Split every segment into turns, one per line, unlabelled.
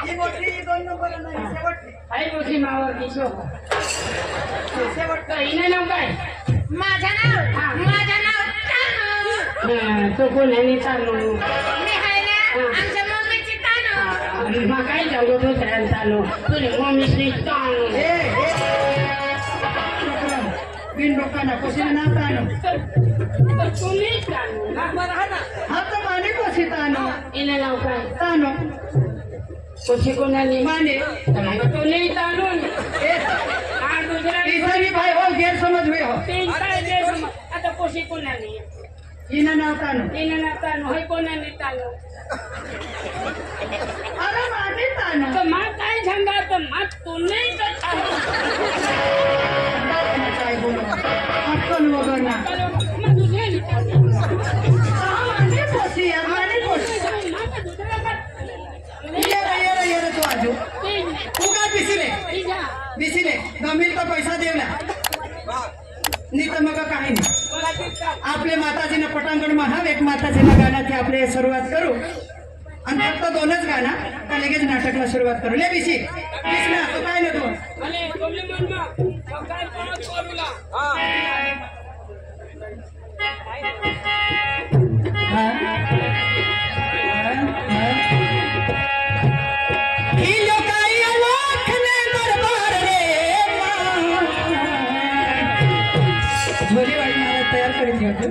ही मोठी 2 नंबर नाही शेवटची
आई मोठी मावर दिसो
शेवट
हिने नाव काय
माझं नाव
तो कोण आहे चालू
मी आहे ना आमच्या मम्मीची तानू
मग काय जाऊ दुसऱ्या चालू तुझी मम्मी तानू
बिन लोकांना कशी ना ताणू
तुम्ही तानू
हा तर माने कशी ताणू
हिने नाव काय
ताणू
कशी कोणाली
माने
तो नाही तानू दुसरा
इसारी भाई हो गैरसमज हुई हो
तीन काय देश आता कशी कोणाली
हिनं नाव ताणू
हिने नाव तानू होय कोणाली तानू
अरे माने ताणू
तर मग काय सांगा तर मग तू नाही तर
काय बोलू अक्कल वगैरे ना
मग दुसऱ्याली तानू
माने कशी यार माने कशी ये तू आजू तू काय बिसिले गमील का पैसा देवला नाही तर मग काही नाही आपले माताजीनं पटांगण महाव एक माताजीनं गाण्याची आपले सुरुवात करू आणि फक्त 2च गाणं तर लगेच नाटकला सुरुवात करू ले बिसी ना तू काय ना तू झोली वाली मला तयार करून घ्यायचं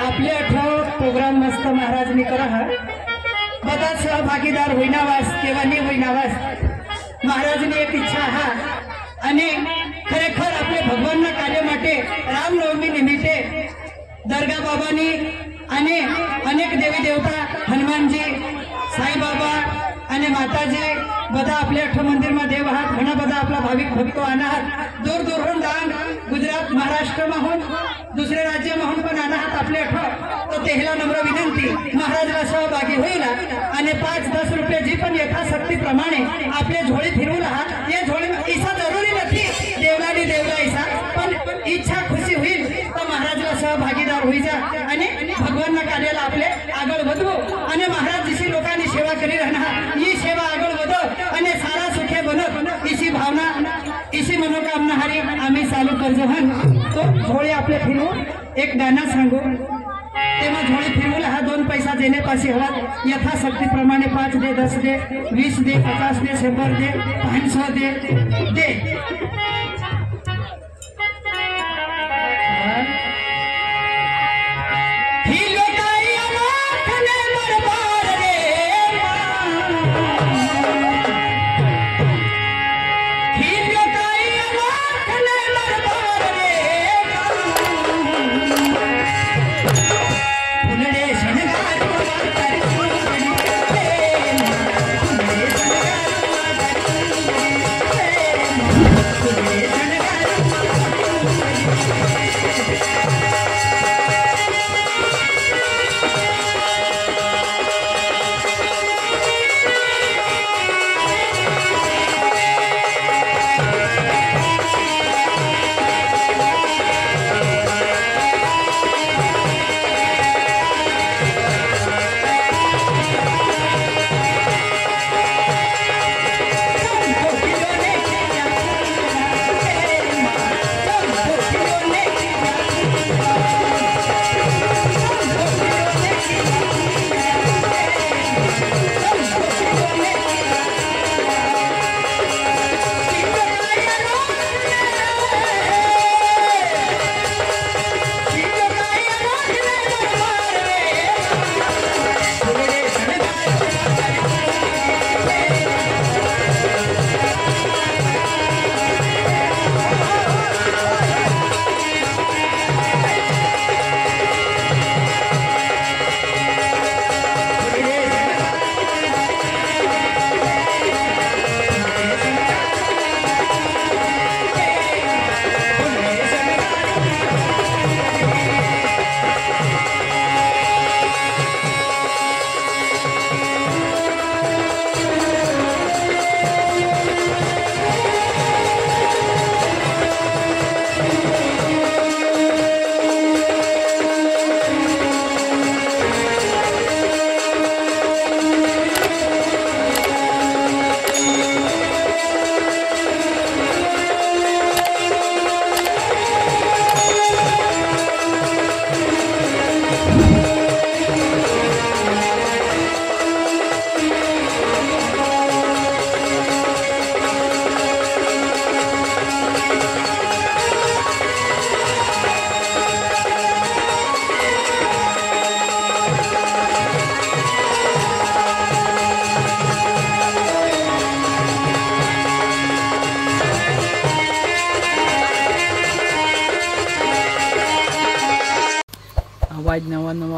आपले 18 प्रोग्राम मस्त महाराजनी करा हा बघा सहभागीदार होईनावास केव्हा नाही होईनावास महाराजनी एक इच्छा हा आणि खरेखर आपले भगवानना कार्य माटे रामनवमी निमित्ते दर्गा बाबानी आणि अनेक देवी देवता हनुमानजी साईबाबा आणि माताजी बधा आपले 8 मंदिर में देव हाथ घना बधा अपना भाविक भक्तो आना हाथ दूर दूर दान गुजरात महाराष्ट्र में दुसरे राज्य में पण आना हाथ आपले 8 तो तेहला नम्र विनंती महाराजला सहभागी होईला आणि 5-10 रुपये जी पण यथाशक्ती प्रमाणे आपले झोळी फिरवून आहात ये झोळी ईसा जरुरी नहीं देवलानी देवला ईसा पण इच्छा खुशी होईल तो महाराजला सहभागीदार होई जा आणि भगवानना कार्याला आपले आगळ वधवू आणि महाराजजी लोकांनी सेवा करी राहणार ही सेवा आगळ वधव आणि सारा सुखे बनत इसी भावना इसी मनोकामना हारी आम्ही चालू करजो हन तो झोळी आपले फिरवू एक गाणं सांगू तेव्हा झोळी फिरवून हा 2 पैसा देण्यापाशी हवा यथाशक्ती प्रमाणे 5 दे 10 दे 20 दे 50 दे 100 दे 500 दे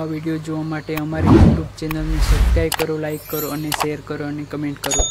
નવા વિડીયો જોવા માટે અમારી યુટ્યુબ ચેનલને સબસ્ક્રાઈબ કરો, લાઈક કરો અને શેર કરો અને કમેન્ટ કરો.